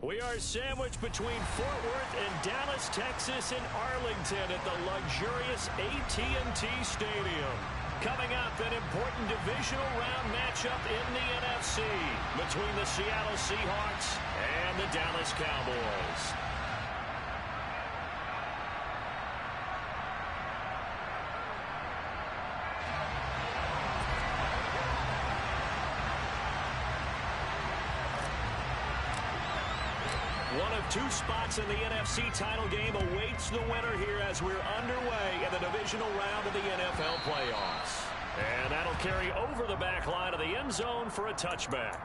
We are sandwiched between Fort Worth and Dallas, Texas, and Arlington at the luxurious AT&T Stadium. Coming up, an important divisional round matchup in the NFC between the Seattle Seahawks and the Dallas Cowboys. One of two spots in the NFC title game awaits the winner here as we're underway in the divisional round of the NFL playoffs. And that'll carry over the back line of the end zone for a touchback.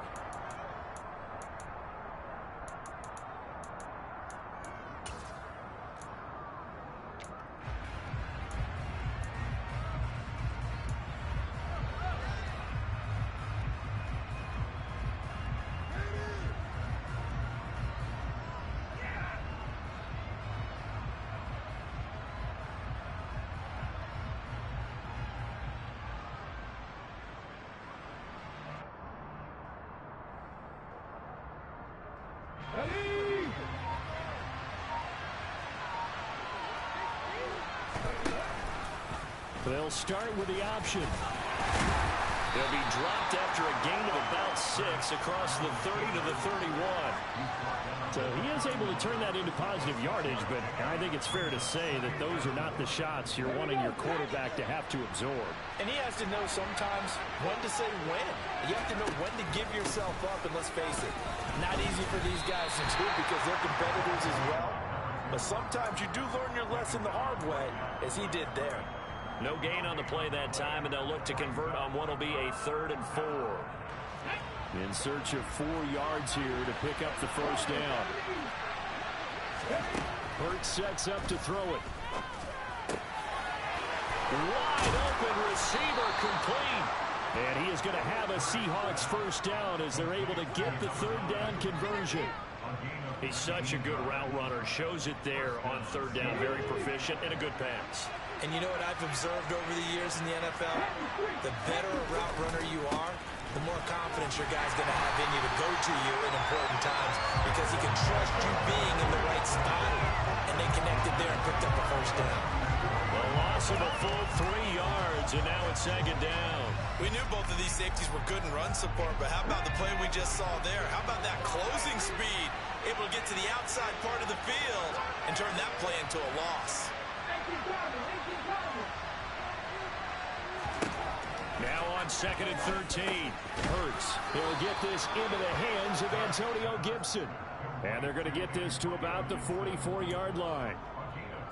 They'll start with the option. They'll be dropped after a gain of about 6 across the 30 to the 31. So he is able to turn that into positive yardage, but I think it's fair to say that those are not the shots you're wanting your quarterback to have to absorb. And he has to know sometimes when to say when. You have to know when to give yourself up, and let's face it, not easy for these guys to do because they're competitors as well. But sometimes you do learn your lesson the hard way, as he did there. No gain on the play that time, and they'll look to convert on what will be a 3rd and 4. In search of 4 yards here to pick up the first down. Hurts sets up to throw it. Wide open receiver complete. And he is going to have a Seahawks first down as they're able to get the 3rd down conversion. He's such a good route runner. Shows it there on 3rd down. Very proficient and a good pass. And you know what I've observed over the years in the NFL? The better a route runner you are, the more confidence your guy's going to have in you to go to you in important times because he can trust you being in the right spot. And they connected there and picked up a first down. A loss of a full 3 yards, and now it's 2nd down. We knew both of these safeties were good in run support, but how about the play we just saw there? How about that closing speed? Able to get to the outside part of the field and turn that play into a loss. Now on 2nd and 13. Hurts. He'll get this into the hands of Antonio Gibson. And they're going to get this to about the 44-yard line.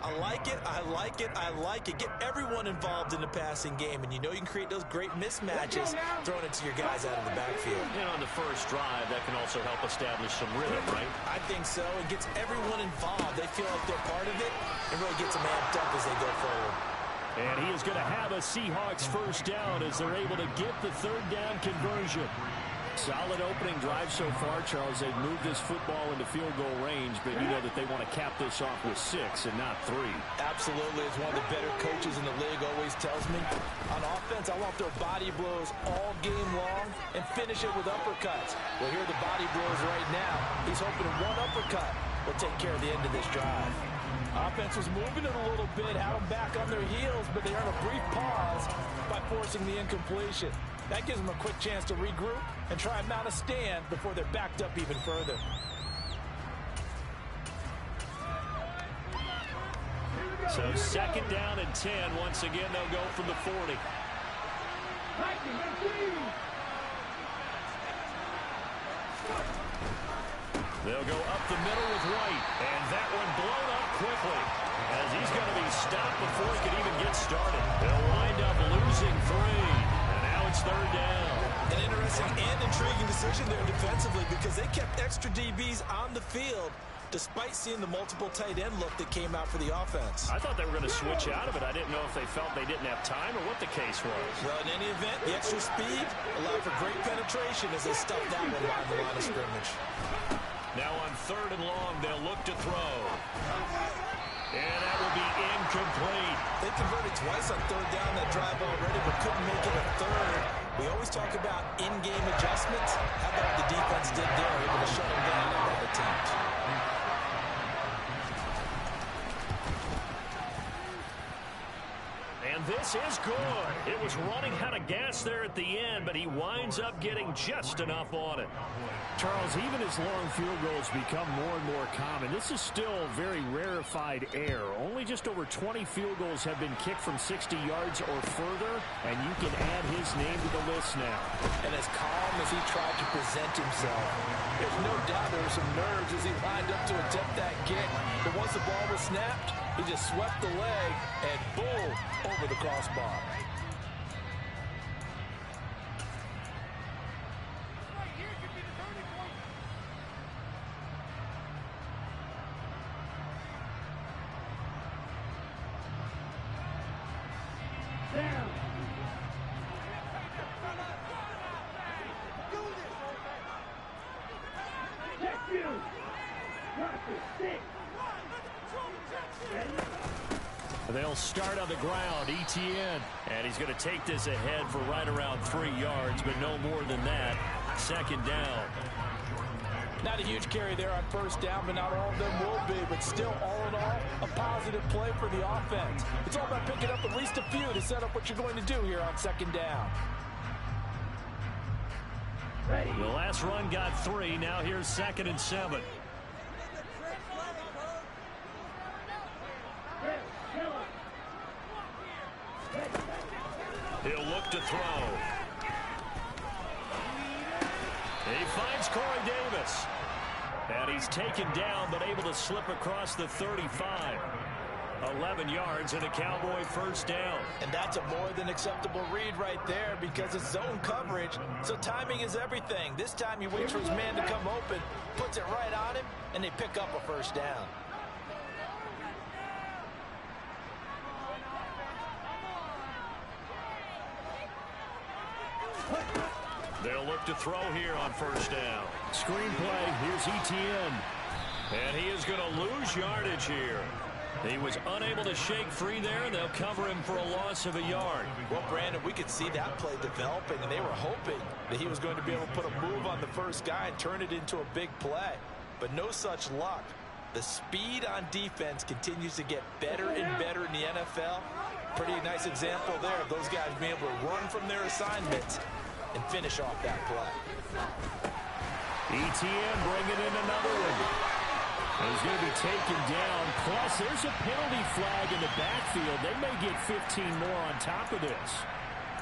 I like it, I like it, I like it. Get everyone involved in the passing game, and you know you can create those great mismatches throwing it to your guys out of the backfield. And on the first drive, that can also help establish some rhythm, right? I think so. It gets everyone involved. They feel like they're part of it, and really gets them amped up as they go forward. And he is going to have a Seahawks first down as they're able to get the 3rd down conversion. Solid opening drive so far, Charles. They've moved this football into field goal range, but you know that they want to cap this off with 6 and not 3. Absolutely. As one of the better coaches in the league always tells me, on offense, I want their body blows all game long and finish it with uppercuts. Well, here are the body blows right now. He's hoping one uppercut will take care of the end of this drive. Offense was moving it a little bit, had them back on their heels, but they earn a brief pause by forcing the incompletion. That gives them a quick chance to regroup and try and mount a stand before they're backed up even further. So 2nd down and 10. Once again, they'll go from the 40. They'll go up the middle with White, and that one blown up quickly as he's going to be stopped before he can even get started. They'll wind up losing 3, and now it's 3rd down. An interesting and intriguing decision there defensively because they kept extra DBs on the field despite seeing the multiple tight end look that came out for the offense. I thought they were going to switch out of it. I didn't know if they felt they didn't have time or what the case was. Well, in any event, the extra speed allowed for great penetration as they stuffed that one behind the line of scrimmage. Now on 3rd and long, they'll look to throw. And that will be incomplete. They converted twice on 3rd down that drive already, but couldn't make it a 3rd. We always talk about in-game adjustments. How about what the defense did there, able to shut them down on that attempt. This is good. It was running out of gas there at the end, but he winds up getting just enough on it. Charles, even as long field goals become more and more common, this is still very rarefied air. Only just over 20 field goals have been kicked from 60 yards or further, and you can add his name to the list now. And as calm as he tried to present himself, there's no doubt there were some nerves as he lined up to attempt that kick. But once the ball was snapped, he just swept the leg and boom, over the crossbar. They'll start on the ground, ETN. And he's going to take this ahead for right around 3 yards, but no more than that. Second down. Not a huge carry there on first down, but not all of them will be. But still, all in all, a positive play for the offense. It's all about picking up at least a few to set up what you're going to do here on second down. The last run got 3. Now here's 2nd and 7. He'll look to throw. He finds Corey Davis. And he's taken down, but able to slip across the 35. 11 yards and a Cowboy first down. And that's a more than acceptable read right there because it's zone coverage, so timing is everything. This time he waits for his man to come open, puts it right on him, and they pick up a first down. They'll look to throw here on first down. Screenplay, here's ETN. And he is going to lose yardage here. He was unable to shake free there, and they'll cover him for a loss of a yard. Well, Brandon, we could see that play developing, and they were hoping that he was going to be able to put a move on the first guy and turn it into a big play. But no such luck. The speed on defense continues to get better and better in the NFL. Pretty nice example there of those guys being able to run from their assignments and finish off that play. ETN bringing in another one. He's going to be taken down. Plus, there's a penalty flag in the backfield. They may get 15 more on top of this.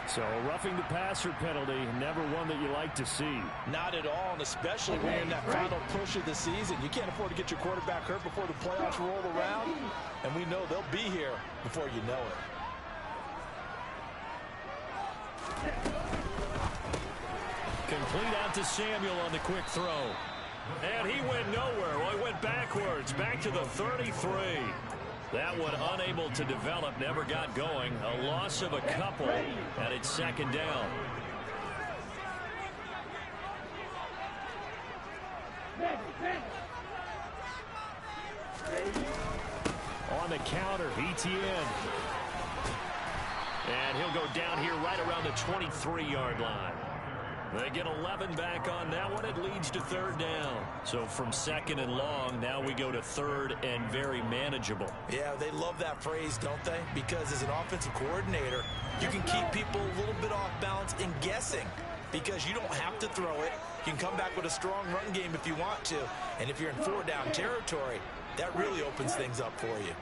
So, roughing the passer penalty, never one that you like to see. Not at all, and especially when you're in that final push of the season. You can't afford to get your quarterback hurt before the playoffs roll around, and we know they'll be here before you know it. Complete out to Samuel on the quick throw. And he went nowhere. Well, he went backwards, back to the 33. That one unable to develop, never got going. A loss of a couple, and it's second down. On the counter, ETN. And he'll go down here right around the 23-yard line. They get 11 back on that one. It leads to third down. So from second and long, now we go to third and very manageable. Yeah, they love that phrase, don't they? Because as an offensive coordinator, you can keep people a little bit off balance and guessing because you don't have to throw it. You can come back with a strong run game if you want to. And if you're in four-down territory, that really opens things up for you.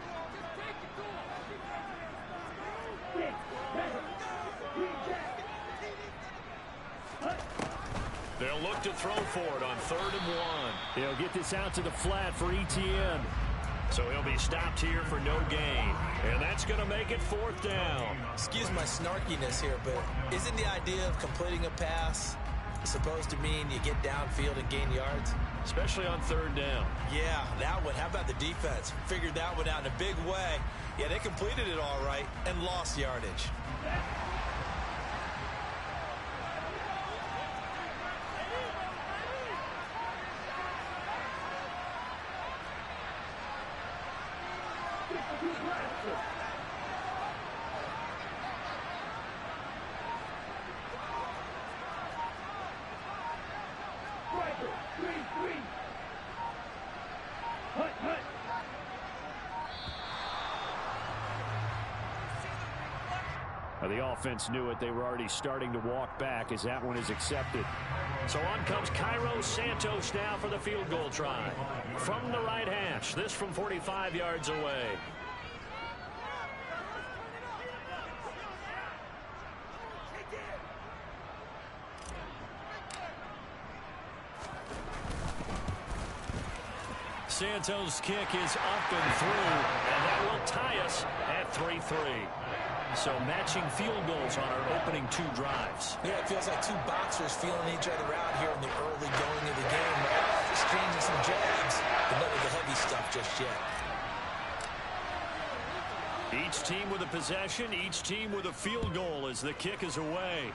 They'll look to throw for it on 3rd and 1. He'll get this out to the flat for ETN. So he'll be stopped here for no gain. And that's going to make it 4th down. Excuse my snarkiness here, but isn't the idea of completing a pass supposed to mean you get downfield and gain yards? Especially on 3rd down. Yeah, that one. How about the defense? Figured that one out in a big way. Yeah, they completed it all right and lost yardage. The offense knew it. They were already starting to walk back as that one is accepted. So on comes Cairo Santos now for the field goal try. From the right hash, this from 45 yards away. Santos' kick is up and through, and that will tie us at 3-3. So matching field goals on our opening 2 drives. Yeah, it feels like 2 boxers feeling each other out here in the early going of the game, right? Exchanging some jabs, but none of the heavy stuff just yet. Each team with a possession, each team with a field goal as the kick is away.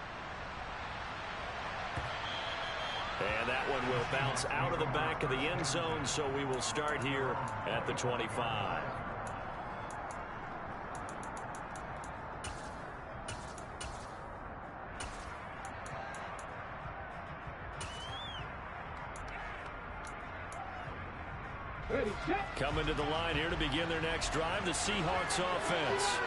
And that one will bounce out of the back of the end zone, so we will start here at the 25. Coming to the line here to begin their next drive, the Seahawks offense.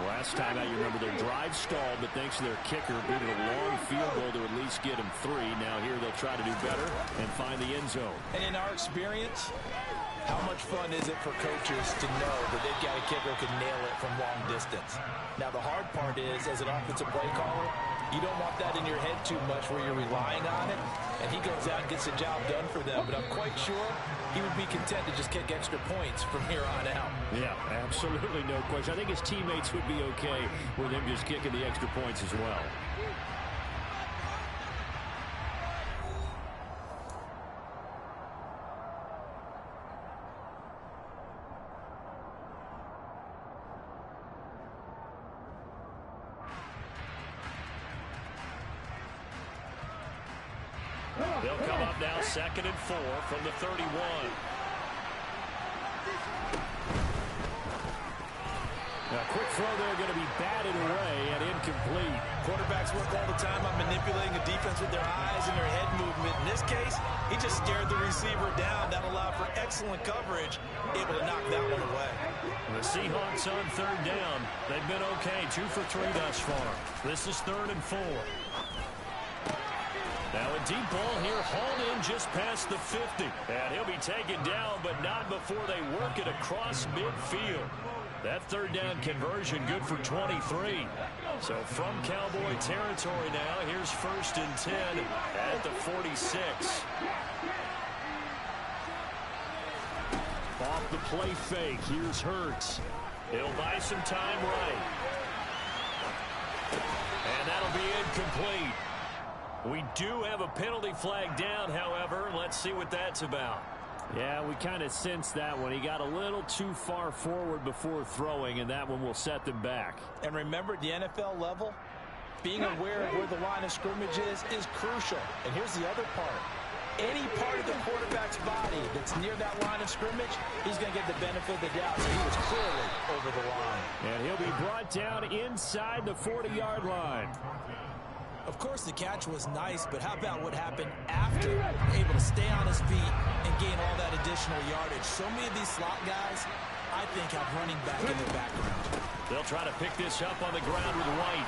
Last time out, you remember their drive stalled, but thanks to their kicker being a long field goal to at least get him 3. Now here they'll try to do better and find the end zone. And in our experience, how much fun is it for coaches to know that they've got a kicker who can nail it from long distance? Now the hard part is, as an offensive play caller, you don't want that in your head too much where you're relying on it, and he goes out and gets the job done for them. But I'm quite sure he would be content to just kick extra points from here on out. Yeah, absolutely no question. I think his teammates would be okay with him just kicking the extra points as well. They'll come up now 2nd and 4 from the 31. A quick throw there going to be batted away and incomplete. Quarterbacks work all the time on manipulating a defense with their eyes and their head movement. In this case, he just stared the receiver down. That allowed for excellent coverage, able to knock that one away. The Seahawks on 3rd down. They've been okay, 2 for 3 thus far. This is 3rd and 4. Now a deep ball here, hauled in just past the 50. And he'll be taken down, but not before they work it across midfield. That 3rd down conversion good for 23. So from Cowboy territory now, here's 1st and 10 at the 46. Off the play fake, here's Hurts. He'll buy some time right. And that'll be incomplete. We do have a penalty flag down, however. Let's see what that's about. Yeah, we kind of sensed that one. He got a little too far forward before throwing, and that one will set them back. And remember, at the NFL level, being aware of where the line of scrimmage is crucial. And here's the other part. Any part of the quarterback's body that's near that line of scrimmage, he's going to get the benefit of the doubt. So he was clearly over the line. And he'll be brought down inside the 40-yard line. Of course, the catch was nice, but how about what happened after? Able to stay on his feet and gain all that additional yardage. So many of these slot guys, I think, have running back in their background. They'll try to pick this up on the ground with White.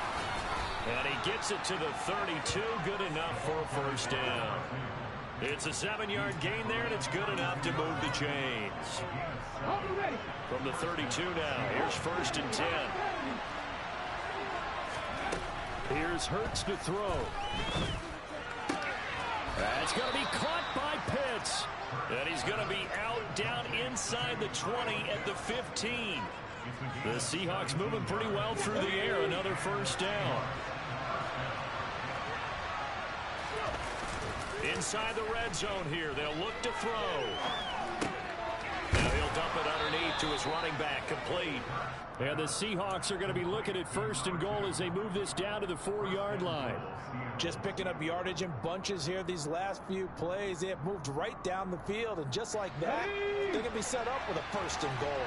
And he gets it to the 32. Good enough for a 1st down. It's a 7-yard gain there, and it's good enough to move the chains. From the 32 now, here's 1st and 10. Here's Hurts to throw. That's going to be caught by Pitts. And he's going to be out down inside the 20 at the 15. The Seahawks moving pretty well through the air. Another 1st down. Inside the red zone here. They'll look to throw. Now he'll dump it underneath to his running back. Complete. And the Seahawks are going to be looking at 1st and goal as they move this down to the 4-yard line. Just picking up yardage in bunches here these last few plays. They have moved right down the field, and just like that, they're going to be set up with a 1st and goal.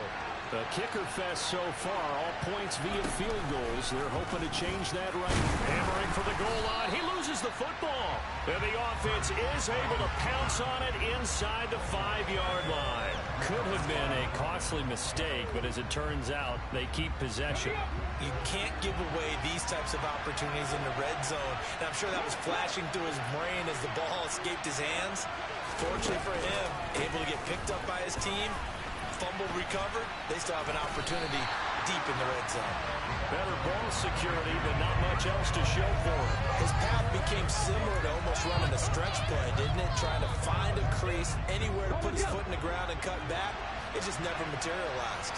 The kicker fest so far, all points via field goals. They're hoping to change that right. Hammering for the goal line. He loses the football. And the offense is able to pounce on it inside the 5-yard line. Could have been a costly mistake, but as it turns out, they keep possession. You can't give away these types of opportunities in the red zone. And I'm sure that was flashing through his brain as the ball escaped his hands. Fortunately for him, able to get picked up by his team, fumble recovered. They still have an opportunity deep in the red zone. Better ball security, but not much else to show for it. His path became similar to almost running a stretch play, didn't it? Trying to find a crease, anywhere to put his foot in the ground and cut back. It just never materialized.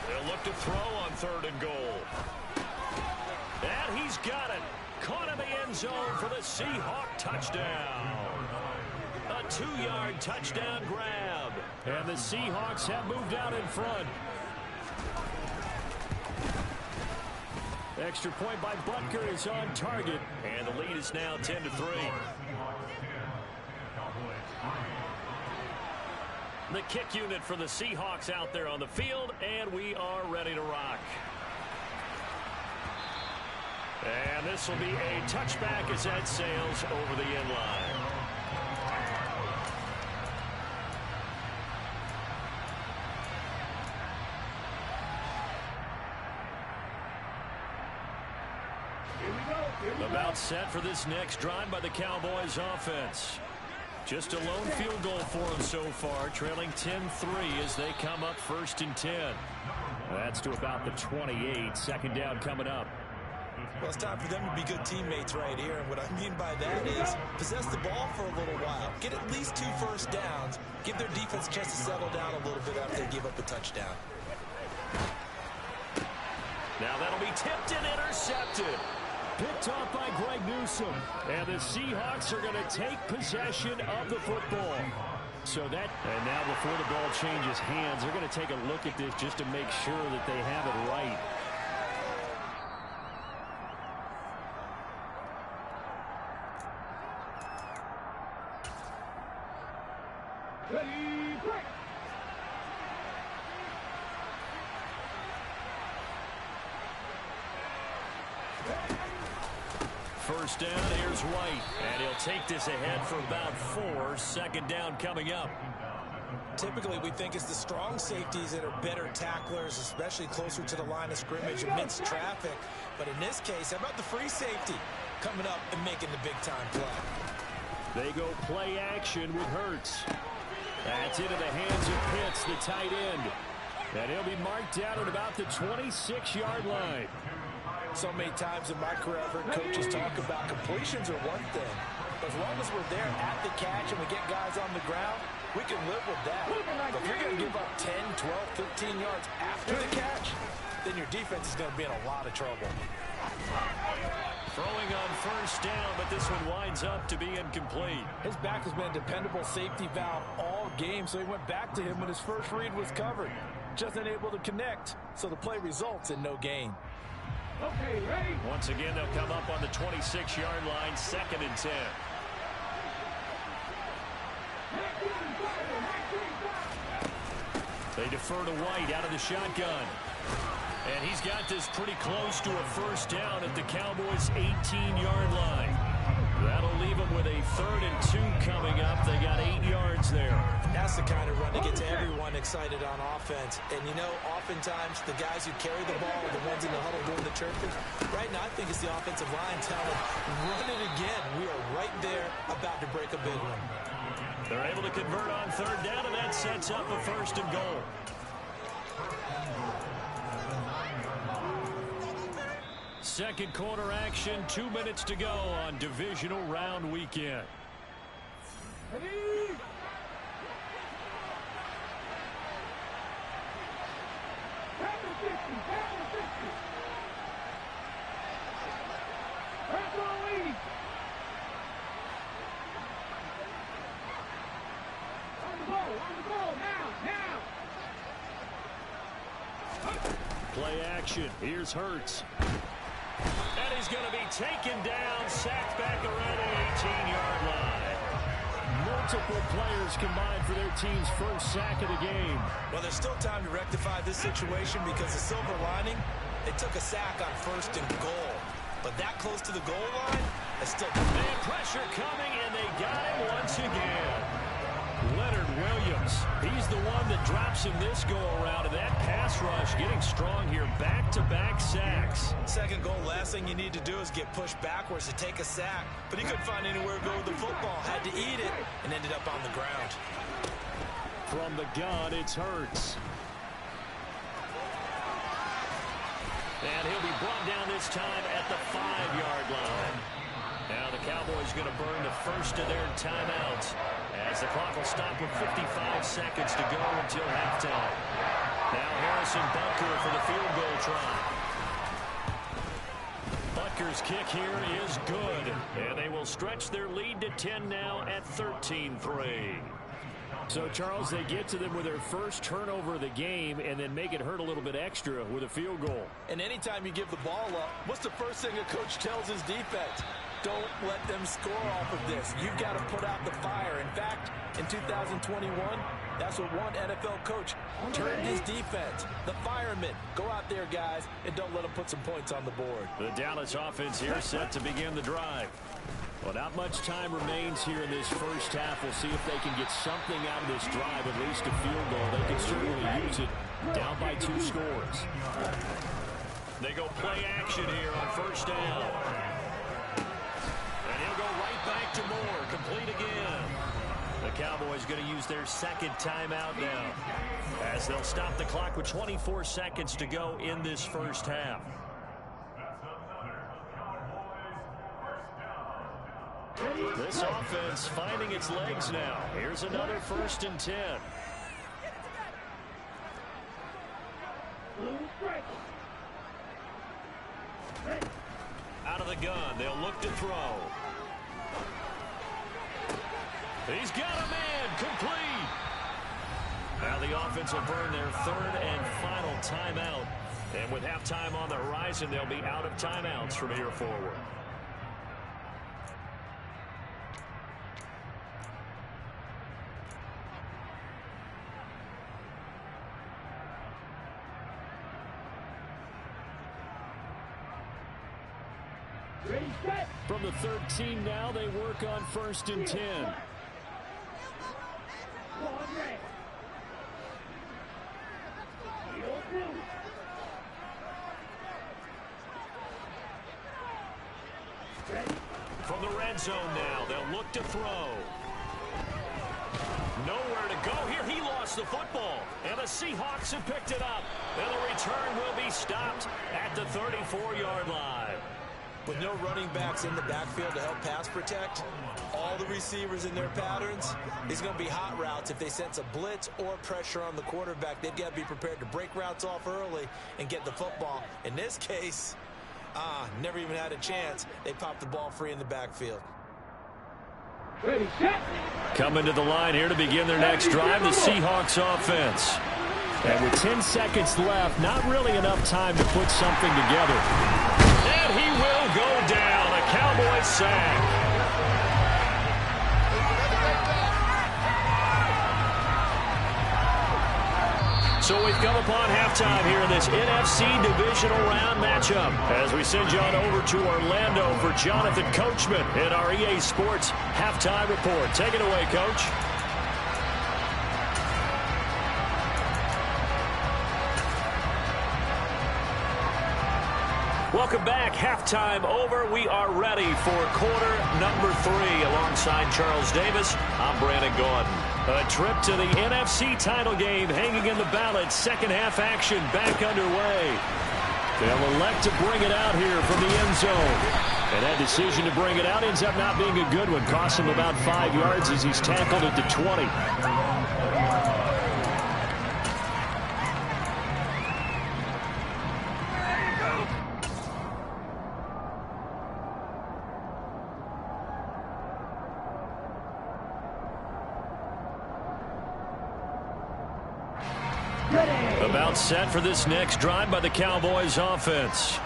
They'll look to throw on 3rd and goal. And he's got it. Caught in the end zone for the Seahawk touchdown. A 2-yard touchdown grab. And the Seahawks have moved out in front. Extra point by Butker is on target. And the lead is now 10-3. The kick unit for the Seahawks out there on the field, and we are ready to rock. And this will be a touchback as that sails over the end line. About set for this next drive by the Cowboys offense. Just a lone field goal for them so far, trailing 10-3 as they come up 1st and 10. That's to about the 28. 2nd down coming up. Well, it's time for them to be good teammates right here. And what I mean by that is possess the ball for a little while. Get at least 2 first downs. Give their defense a chance to settle down a little bit after they give up a touchdown. Now that'll be tipped and intercepted. Picked off by Greg Newsome. And the Seahawks are going to take possession of the football. And now before the ball changes hands, they're going to take a look at this just to make sure that they have it right. First down, here's White. And he'll take this ahead for about 4. 2nd down coming up. Typically, we think it's the strong safeties that are better tacklers, especially closer to the line of scrimmage amidst traffic. But in this case, how about the free safety coming up and making the big-time play? They go play action with Hurts. That's into the hands of Pitts, the tight end. And he'll be marked down at about the 26-yard line. So many times in my career, I've heard coaches talk about completions are one thing. But as long as we're there at the catch and we get guys on the ground, we can live with that. But if you're going to give up 10, 12, 15 yards after the catch, then your defense is going to be in a lot of trouble. Throwing on 1st down, but this one winds up to be incomplete. His back has been a dependable safety valve all game, so he went back to him when his first read was covered. Just unable to connect, so the play results in no gain. Okay, ready? Once again, they'll come up on the 26-yard line, 2nd and 10. They defer to White out of the shotgun. And he's got this pretty close to a 1st down at the Cowboys' 18-yard line. That'll leave them with a 3rd and 2 coming up. They got 8 yards there. That's the kind of run that gets everyone excited on offense. And, you know, oftentimes the guys who carry the ball are the ones in the huddle doing the chirping. Right now, I think it's the offensive line telling, run it again. We are right there about to break a big one. They're able to convert on 3rd down, and that sets up a 1st and goal. Second quarter action, 2 minutes to go on divisional round weekend. Play action. Here's Hurts. And he's going to be taken down, sacked back around the 18-yard line. Multiple players combined for their team's first sack of the game. Well, there's still time to rectify this situation because the silver lining, they took a sack on 1st and goal. But that close to the goal line, that's still... And pressure coming, and they got him once again. Leonard Jones. He's the one that drops him this go-around, and that pass rush getting strong here. Back-to-back sacks. Second goal, last thing you need to do is get pushed backwards to take a sack. But he couldn't find anywhere to go with the football. Had to eat it and ended up on the ground. From the gun, it's Hurts. And he'll be brought down this time at the 5-yard line. Now the Cowboys going to burn the first of their timeouts as the clock will stop with 55 seconds to go until halftime. Now Harrison Butker for the field goal try. Butker's kick here is good, and they will stretch their lead to 10 now at 13-3. So, Charles, they get to them with their first turnover of the game and then make it hurt a little bit extra with a field goal. And anytime you give the ball up, what's the first thing a coach tells his defense? Don't let them score off of this. You've got to put out the fire. In fact, in 2021, that's what one NFL coach turned his defense. The firemen. Go out there, guys, and don't let them put some points on the board. The Dallas offense here set to begin the drive. Well, not much time remains here in this first half. We'll see if they can get something out of this drive, at least a field goal. They can certainly use it down by 2 scores. They go play action here on first down. And he'll go right back to Moore. Complete again. The Cowboys going to use their second timeout now, as they'll stop the clock with 24 seconds to go in this first half. This offense finding its legs now. Here's another 1st and 10. Out of the gun. They'll look to throw. He's got a man. Complete. Now the offense will burn their 3rd and final timeout. And with halftime on the horizon, they'll be out of timeouts from here forward. From the 13 now, they work on 1st and 10. From the red zone now, they'll look to throw. Nowhere to go here. He lost the football, and the Seahawks have picked it up. And the return will be stopped at the 34-yard line. With no running backs in the backfield to help pass protect, all the receivers in their patterns, it's going to be hot routes. If they sense a blitz or pressure on the quarterback, they've got to be prepared to break routes off early and get the football. In this case, never even had a chance. They popped the ball free in the backfield. Ready, set. Coming to the line here to begin their next drive, the Seahawks offense. And with 10 seconds left, not really enough time to put something together. And he will go down. A Cowboys sack. So we've come upon halftime here in this NFC Divisional Round matchup as we send you on over to Orlando for Jonathan Coachman in our EA Sports Halftime Report. Take it away, Coach. Welcome back. Halftime over. We are ready for quarter number 3. Alongside Charles Davis, I'm Brandon Gordon. A trip to the NFC title game hanging in the balance. Second half action back underway. They'll elect to bring it out here from the end zone. And that decision to bring it out ends up not being a good one. Costs him about 5 yards as he's tackled at the 20. About set for this next drive by the Cowboys offense.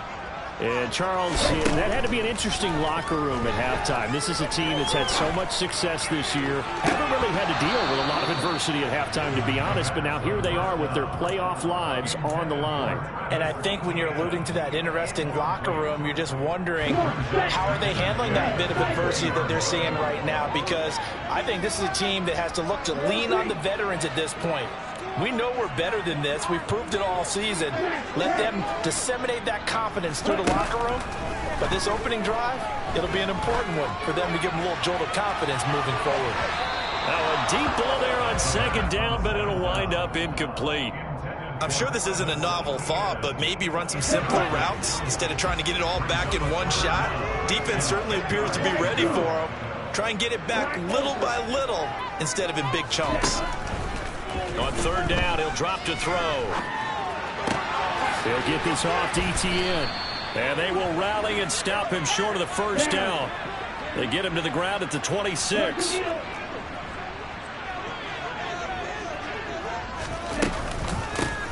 And Charles, that had to be an interesting locker room at halftime. This is a team that's had so much success this year. Haven't really had to deal with a lot of adversity at halftime, to be honest, but now here they are with their playoff lives on the line. And I think when you're alluding to that interesting locker room, you're just wondering how are they handling that bit of adversity that they're seeing right now, because I think this is a team that has to look to lean on the veterans at this point. We know we're better than this. We've proved it all season. Let them disseminate that confidence through the locker room. But this opening drive, it'll be an important one for them to give them a little jolt of confidence moving forward. Now a deep ball there on second down, but it'll wind up incomplete. I'm sure this isn't a novel thought, but maybe run some simpler routes instead of trying to get it all back in one shot. Defense certainly appears to be ready for them. Try and get it back little by little instead of in big chunks. On third down, he'll drop to throw. They'll get this off to ETN. And they will rally and stop him short of the first down. They get him to the ground at the 26.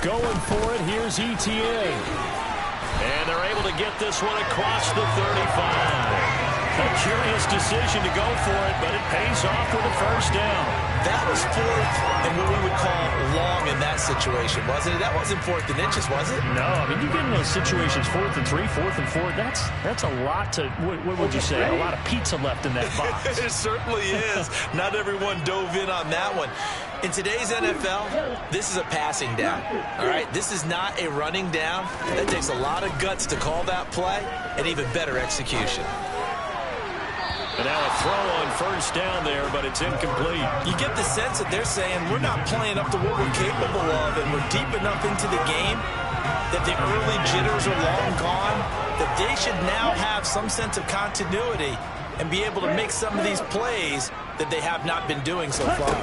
Going for it, here's ETN. And they're able to get this one across the 35. A curious decision to go for it, but it pays off with a first down. That was fourth and what we would call long in that situation, wasn't it? That wasn't fourth and inches, was it? No, I mean, you get in those situations, 4th and 3, 4th and 4. That's a lot to, what would you say, a lot of pizza left in that box. It certainly is. Not everyone dove in on that one. In today's NFL, this is a passing down, all right? This is not a running down. That takes a lot of guts to call that play and even better execution. And now a throw on first down there, but it's incomplete. You get the sense that they're saying we're not playing up to what we're capable of, and we're deep enough into the game that the early jitters are long gone, that they should now have some sense of continuity and be able to make some of these plays that they have not been doing so far.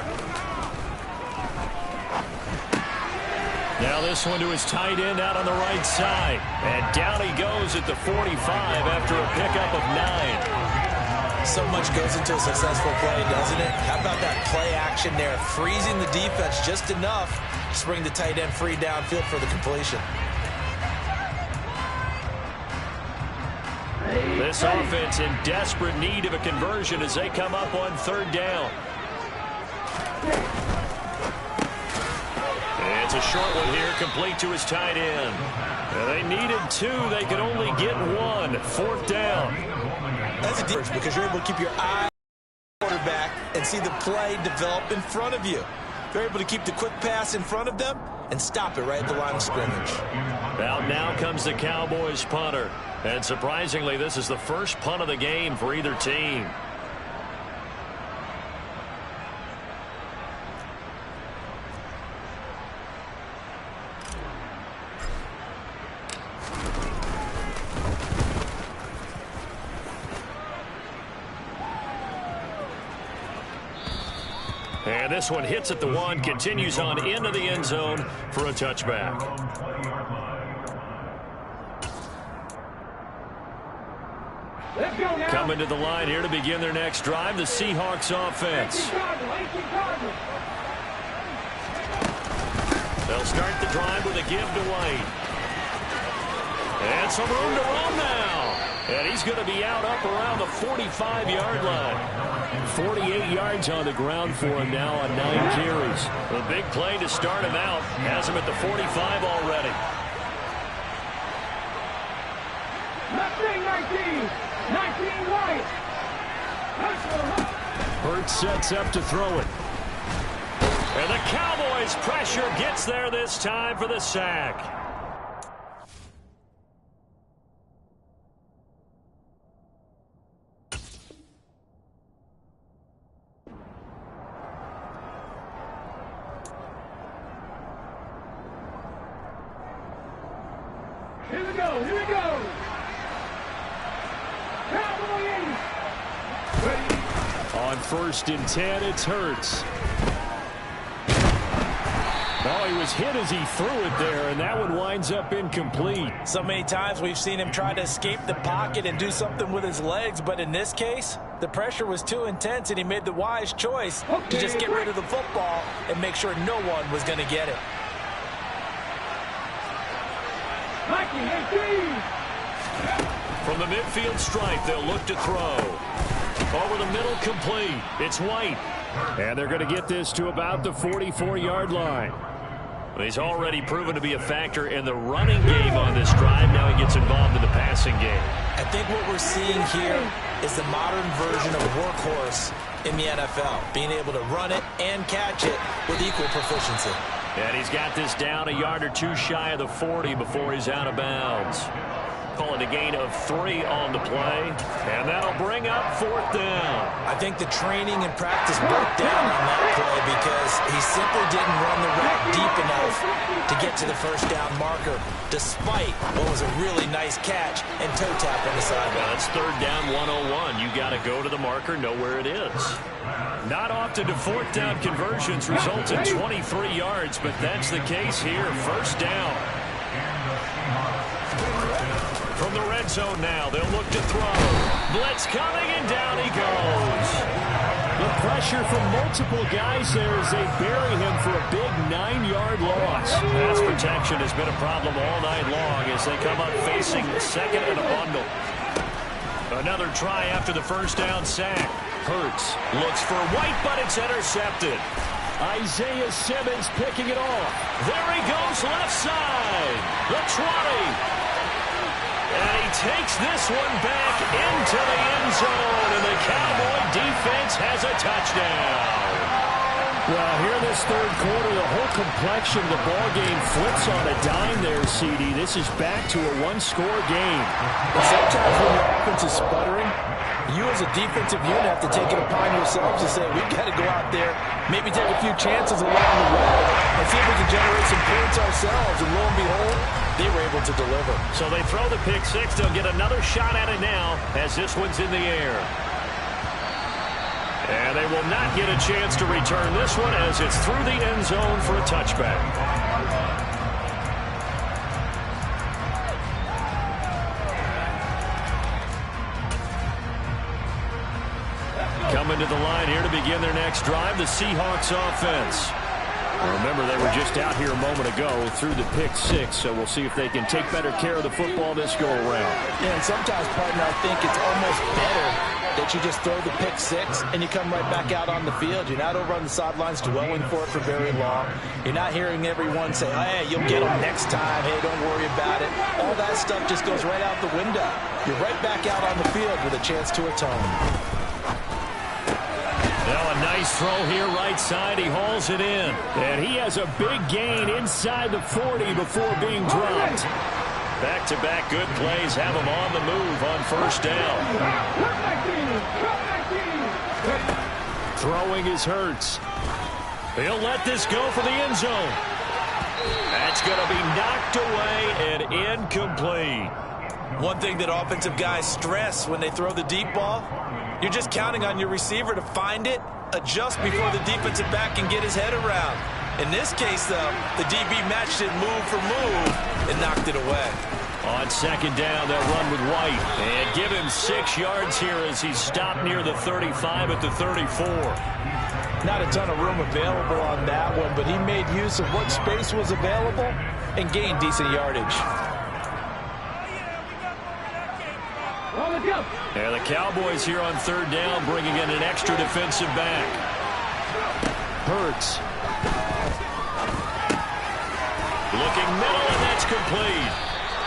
Now this one to his tight end out on the right side. And down he goes at the 45 after a pickup of 9. So much goes into a successful play, doesn't it? How about that play action there, freezing the defense just enough to bring the tight end free downfield for the completion. This offense in desperate need of a conversion as they come up on third down. It's a short one here, complete to his tight end. Now they needed 2. They could only get 1. Fourth down. That's a difference because you're able to keep your eye on the quarterback and see the play develop in front of you. They're able to keep the quick pass in front of them and stop it right at the line of scrimmage. Out now comes the Cowboys punter. And surprisingly, this is the first punt of the game for either team. And this one hits at the 1, continues on into the end zone for a touchback. Coming to the line here to begin their next drive, the Seahawks offense. They'll start the drive with a give to White. And some room to roam now. And he's going to be out up around the 45-yard line. 48 yards on the ground for him now on 9 carries. A big play to start him out. Has him at the 45 already. 19 White. Hurts sets up to throw it. And the Cowboys' pressure gets there this time for the sack. Here we go, here we go. Cowboys. On 1st and 10, it's Hurts. Oh, he was hit as he threw it there, and that one winds up incomplete. So many times we've seen him try to escape the pocket and do something with his legs, but in this case, the pressure was too intense, and he made the wise choice to just get rid of the football and make sure no one was going to get it. From the midfield stripe, they'll look to throw. Over the middle, complete. It's White. And they're going to get this to about the 44-yard line. He's already proven to be a factor in the running game on this drive. Now he gets involved in the passing game. I think what we're seeing here is the modern version of workhorse in the NFL, being able to run it and catch it with equal proficiency. And he's got this down a yard or two shy of the 40 before he's out of bounds. Call it a gain of 3 on the play, and that'll bring up 4th down. I think the training and practice broke down on that play because he simply didn't run the route deep enough to get to the first down marker, despite what was a really nice catch and toe tap on the sideline. That's 3rd down 101. You got to go to the marker, know where it is. Not often do 4th down conversions result in 23 yards, but that's the case here. 1st down. From the red zone now, they'll look to throw. Blitz coming, and down he goes. The pressure from multiple guys there as they bury him for a big 9-yard loss. Pass protection has been a problem all night long as they come up facing 2nd and a bundle. Another try after the 1st down sack. Hurts looks for White, but it's intercepted. Isaiah Simmons picking it off. There he goes, left side. The 20. And he takes this one back into the end zone, and the Cowboy defense has a touchdown. Well, here in this 3rd quarter, the whole complexion of the ball game flips on a dime there, CD. This is back to a 1-score game. Sometimes when your offense is sputtering, you as a defensive unit have to take it upon yourselves to say, we've got to go out there, maybe take a few chances along the way, and see if we can generate some points ourselves. And lo and behold, they were able to deliver. So they throw the pick six. They'll get another shot at it now as this one's in the air. And they will not get a chance to return this one as it's through the end zone for a touchback. Coming to the line here to begin their next drive, the Seahawks offense. Remember, they were just out here a moment ago through the pick six, so we'll see if they can take better care of the football this go-around. Yeah, and sometimes, partner, I think it's almost better that you just throw the pick six and you come right back out on the field. You're not over on the sidelines dwelling for it for very long. You're not hearing everyone say, hey, you'll get them next time. Hey, don't worry about it. All that stuff just goes right out the window. You're right back out on the field with a chance to atone. Now a nice throw here right side. He hauls it in. And he has a big gain inside the 40 before being dropped. Back-to-back good plays have him on the move on 1st down. Throwing his Hurts. He'll let this go for the end zone. That's going to be knocked away and incomplete. One thing that offensive guys stress when they throw the deep ball, you're just counting on your receiver to find it, adjust before the defensive back can get his head around. In this case, though, the DB matched it move for move and knocked it away. On 2nd down, they'll run with White and give him 6 yards here as he's stopped near the 35 at the 34. Not a ton of room available on that one, but he made use of what space was available and gained decent yardage. And the Cowboys here on 3rd down bringing in an extra defensive back. Hurts. Looking middle, and that's complete.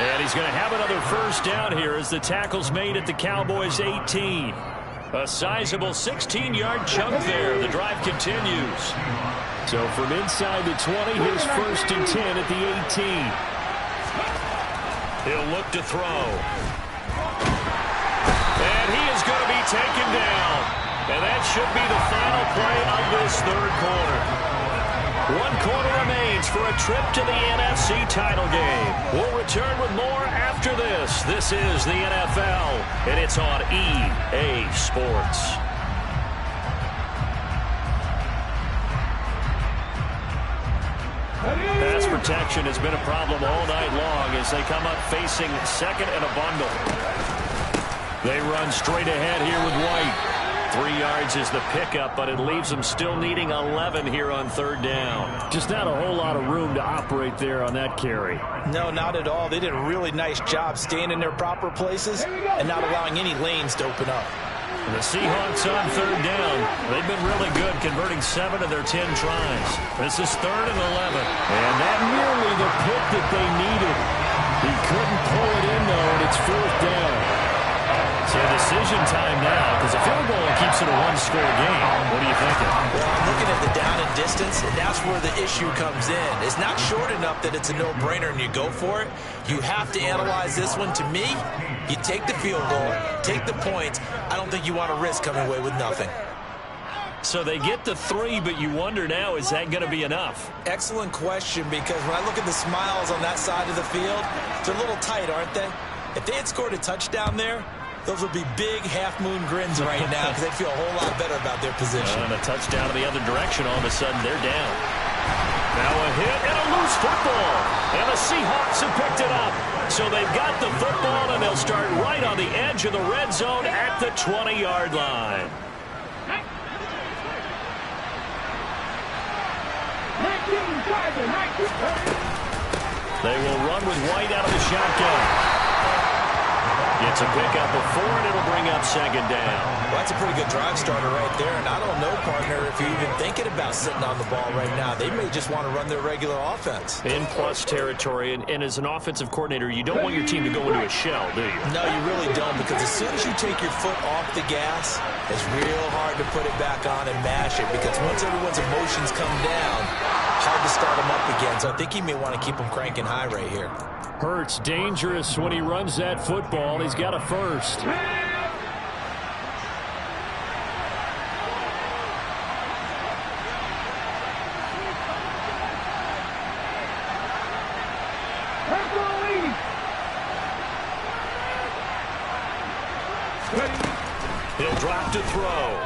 And he's going to have another 1st down here as the tackle's made at the Cowboys' 18. A sizable 16-yard chunk there. The drive continues. So from inside the 20, here's 1st and 10 at the 18. He'll look to throw. And he is going to be taken down. And that should be the final play of this 3rd quarter. 1 quarter remains for a trip to the NFC title game. We'll return with more after this. This is the NFL, and it's on EA Sports. Pass protection has been a problem all night long as they come up facing 2nd and a bundle. They run straight ahead here with White. 3 yards is the pickup, but it leaves them still needing 11 here on 3rd down. Just not a whole lot of room to operate there on that carry. No, not at all. They did a really nice job staying in their proper places and not allowing any lanes to open up. The Seahawks on 3rd down. They've been really good, converting 7 of their 10 tries. This is 3rd and 11. And that nearly the pick that they needed. He couldn't pull it in, though, and it's 4th down. So decision time now, because a field goal keeps it a one-score game. What are you thinking? Well, I'm looking at the down and distance, and that's where the issue comes in. It's not short enough that it's a no-brainer and you go for it. You have to analyze this one. To me, you take the field goal, take the points. I don't think you want to risk coming away with nothing. So they get the 3, but you wonder now, is that going to be enough? Excellent question, because when I look at the smiles on that side of the field, they're a little tight, aren't they? If they had scored a touchdown there, those would be big half-moon grins right now because they feel a whole lot better about their position. And a touchdown in the other direction, all of a sudden they're down. Now a hit and a loose football. And the Seahawks have picked it up. So they've got the football, and they'll start right on the edge of the red zone at the 20-yard line. They will run with White out of the shotgun. Gets a pickup of 4, and it'll bring up 2nd down. Well, that's a pretty good drive starter right there. And I don't know, partner, if you're even thinking about sitting on the ball right now. They may just want to run their regular offense. In plus territory, and as an offensive coordinator, you don't want your team to go into a shell, do you? No, you really don't, because as soon as you take your foot off the gas, it's real hard to put it back on and mash it, because once everyone's emotions come down, hard to start them up again. So I think he may want to keep them cranking high right here. Hurts dangerous when he runs that football. He's got a first. He'll drop to throw.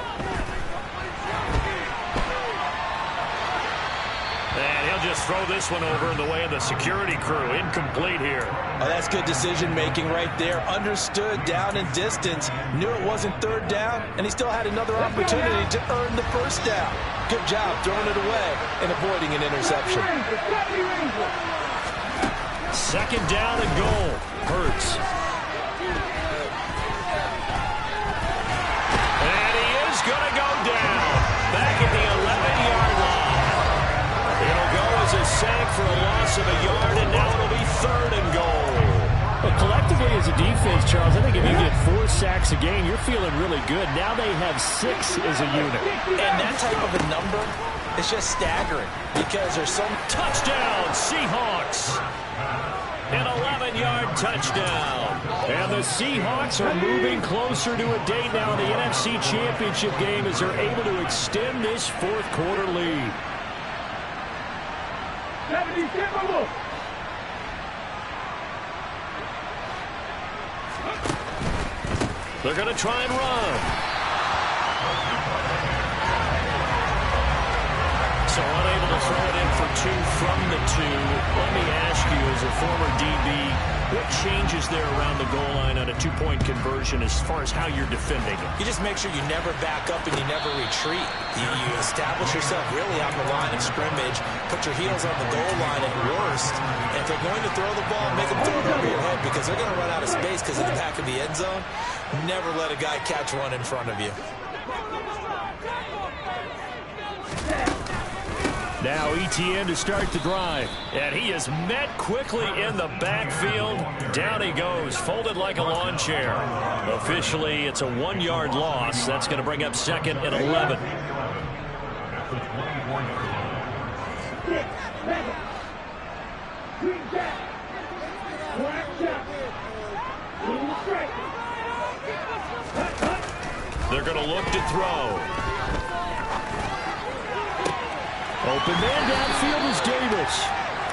And he'll just throw this one over in the way of the security crew. Incomplete here. Oh, that's good decision-making right there. Understood down and distance. Knew it wasn't 3rd down, and he still had another opportunity to earn the 1st down. Good job throwing it away and avoiding an interception. 2nd down and goal. Hurts. And he is going to go down. Back at the 11-yard line. It'll go as a sack for a loss of a yard, and now it'll be 3rd and goal. Well, collectively as a defense, Charles, I think if you get 4 sacks a game, you're feeling really good. Now they have 6 as a unit. And that type of a number is just staggering because there's some... Touchdown, Seahawks. An 11-yard touchdown. And the Seahawks are moving closer to a date now in the NFC Championship game as they're able to extend this 4th quarter lead. They're going to try and run. So unable to throw it in for 2 from the 2. Let me ask you, as a former DB, what changes there around the goal line on a 2-point conversion as far as how you're defending it? You just make sure you never back up and you never retreat. You establish yourself really on the line of scrimmage, put your heels on the goal line at worst, and if they're going to throw the ball, make them throw it over your head because they're going to run out of space because of the back of the end zone. Never let a guy catch one in front of you. Now ETN to start the drive. And he is met quickly in the backfield. Down he goes, folded like a lawn chair. Officially, it's a 1-yard loss. That's going to bring up 2nd and 11. They're going to look to throw. Open man downfield is Davis.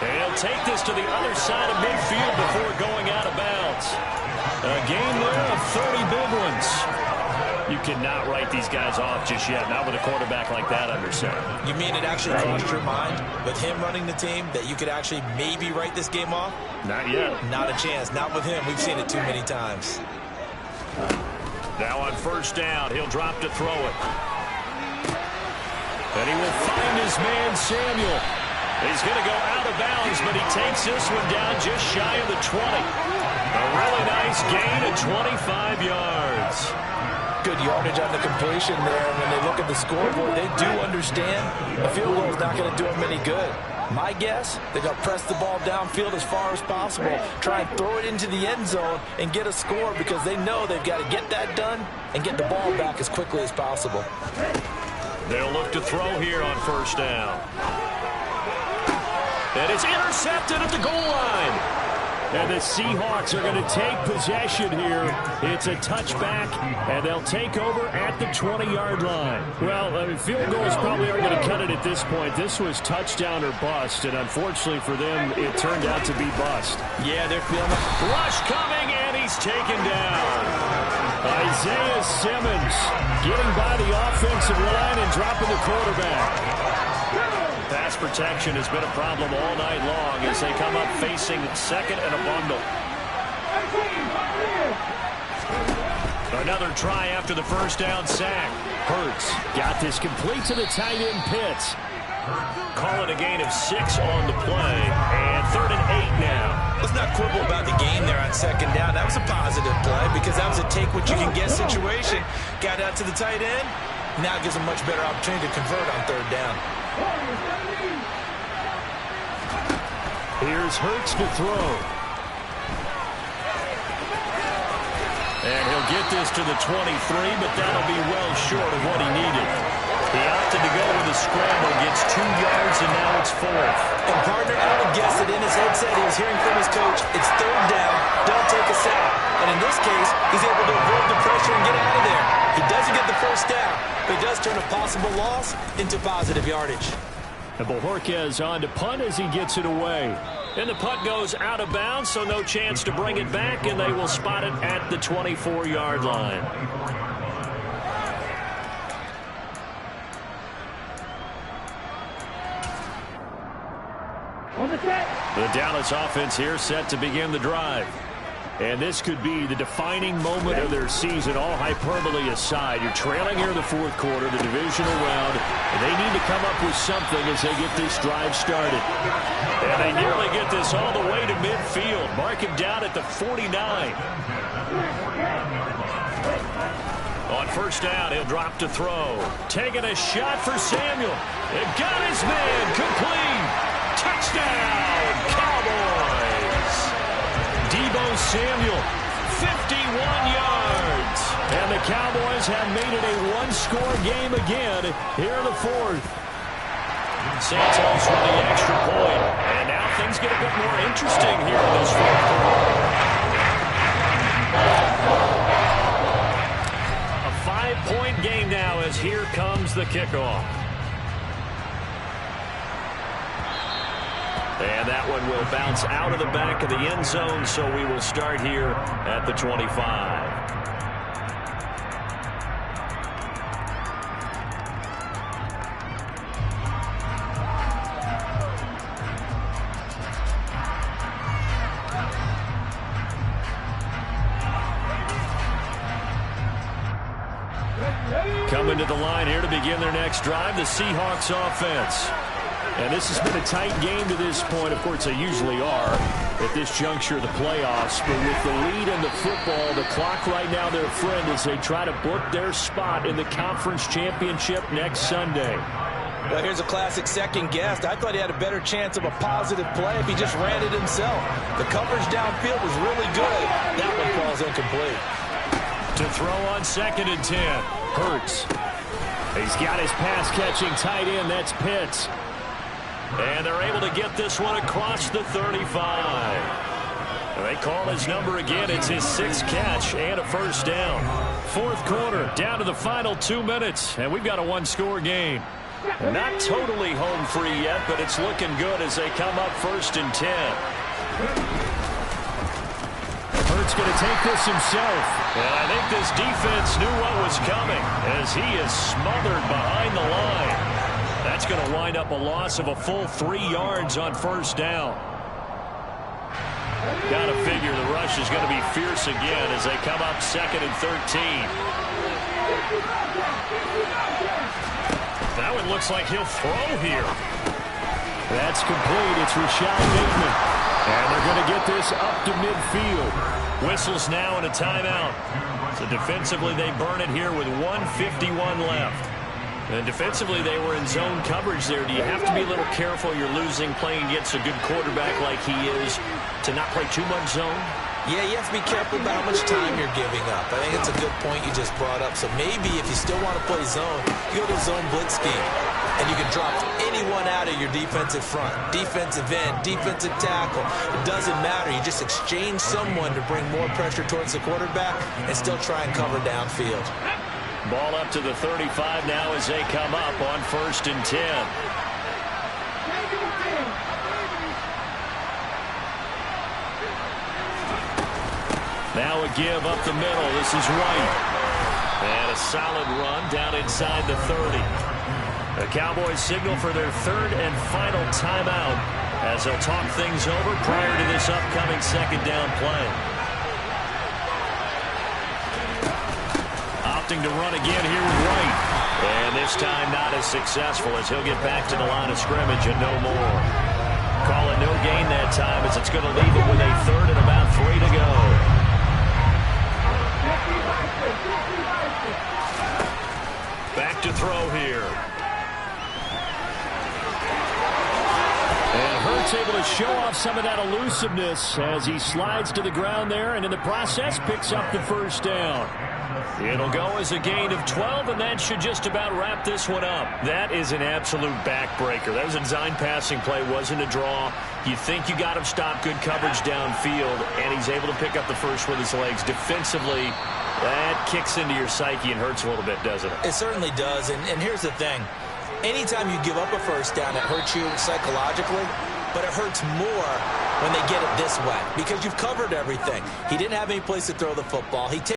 And he'll take this to the other side of midfield before going out of bounds. A game there of 30 big ones. You cannot write these guys off just yet, not with a quarterback like that under center. You mean it actually crossed your mind with him running the team that you could actually maybe write this game off? Not yet. Not a chance. Not with him. We've seen it too many times. Now on first down, he'll drop to throw it. And he will find his man, Samuel. He's going to go out of bounds, but he takes this one down just shy of the 20. A really nice gain of 25 yards. Good yardage on the completion there. When they look at the scoreboard, they do understand a field goal is not going to do them any good. My guess, they're going to press the ball downfield as far as possible, try and throw it into the end zone and get a score because they know they've got to get that done and get the ball back as quickly as possible. They'll look to throw here on first down. And it's intercepted at the goal line. And the Seahawks are going to take possession here. It's a touchback, and they'll take over at the 20-yard line. Well, I mean, field goals probably aren't going to cut it at this point. This was touchdown or bust, and unfortunately for them, it turned out to be bust. Yeah, they're feeling it. Rush coming, and he's taken down. Isaiah Simmons getting by the offensive line and dropping the quarterback. Pass protection has been a problem all night long as they come up facing second and a bundle. Another try after the first down sack. Hurts got this complete to the tight end Pitts. Call it a gain of 6 on the play, and 3rd and 8 now. Let's not quibble about the gain there on second down. That was a positive play because that was a take-what-you-can-get situation. Got out to the tight end. Now gives a much better opportunity to convert on 3rd down. Here's Hurts to throw. And he'll get this to the 23, but that'll be well short of what he needed. He opted to go with a scramble, gets 2 yards, and now it's 4th. And partner, I would guess that in his headset he was hearing from his coach, it's 3rd down, don't take a sack. And in this case, he's able to avoid the pressure and get out of there. He doesn't get the first down, but he does turn a possible loss into positive yardage. And Bojorquez on to punt as he gets it away. And the punt goes out of bounds, so no chance to bring it back, and they will spot it at the 24-yard line. The Dallas offense here set to begin the drive. And this could be the defining moment of their season, all hyperbole aside. You're trailing here in the 4th quarter, the divisional round, and they need to come up with something as they get this drive started. And they nearly get this all the way to midfield. Mark him down at the 49. On first down, he'll drop to throw. Taking a shot for Samuel. It got his man complete. Touchdown, Cowboys. Deebo Samuel, 51 yards. And the Cowboys have made it a one-score game again here in the 4th. Santos with the extra point. And now things get a bit more interesting here in this 4th quarter. A 5-point game now as here comes the kickoff. And that one will bounce out of the back of the end zone, so we will start here at the 25. Coming to the line here to begin their next drive, the Seahawks offense. And this has been a tight game to this point. Of course, they usually are at this juncture of the playoffs. But with the lead in the football, the clock right now their friend as they try to book their spot in the conference championship next Sunday. Well, here's a classic second guess. I thought he had a better chance of a positive play if he just ran it himself. The coverage downfield was really good. That one falls incomplete. To throw on 2nd and 10. Hurts. He's got his pass-catching tight end. That's Pitts. And they're able to get this one across the 35. They call his number again. It's his 6th catch and a first down. 4th quarter, down to the final 2 minutes, and we've got a one-score game. Not totally home free yet, but it's looking good as they come up 1st and 10. Hurts going to take this himself. And I think this defense knew what was coming as he is smothered behind the line. That's going to wind up a loss of a full 3 yards on first down. Got to figure the rush is going to be fierce again as they come up 2nd and 13. That one looks like he'll throw here. That's complete. It's Rashad Bateman. And they're going to get this up to midfield. Whistles now and a timeout. So defensively, they burn it here with 1:51 left. And defensively, they were in zone coverage there. Do you have to be a little careful? You're losing playing against a good quarterback like he is to not play too much zone? Yeah, you have to be careful about how much time you're giving up. I think it's a good point you just brought up. So maybe if you still want to play zone, you go to zone blitz scheme. And you can drop anyone out of your defensive front. Defensive end, defensive tackle. It doesn't matter. You just exchange someone to bring more pressure towards the quarterback and still try and cover downfield. Ball up to the 35 now as they come up on 1st and 10. Now a give up the middle. This is White. And a solid run down inside the 30. The Cowboys signal for their 3rd and final timeout as they'll talk things over prior to this upcoming 2nd down play. Opting to run again here with White. And this time not as successful as he'll get back to the line of scrimmage and no more. Call it no gain that time as it's going to leave it with a 3rd and about 3 to go. Back to throw here. And Hurts able to show off some of that elusiveness as he slides to the ground there and in the process picks up the 1st down. It'll go as a gain of 12, and that should just about wrap this one up. That is an absolute backbreaker. That was a design passing play, wasn't a draw. You think you got him stopped, good coverage downfield, and he's able to pick up the first with his legs. Defensively, that kicks into your psyche and hurts a little bit, doesn't it? It certainly does, and here's the thing. Anytime you give up a 1st down, it hurts you psychologically, but it hurts more when they get it this way because you've covered everything. He didn't have any place to throw the football. He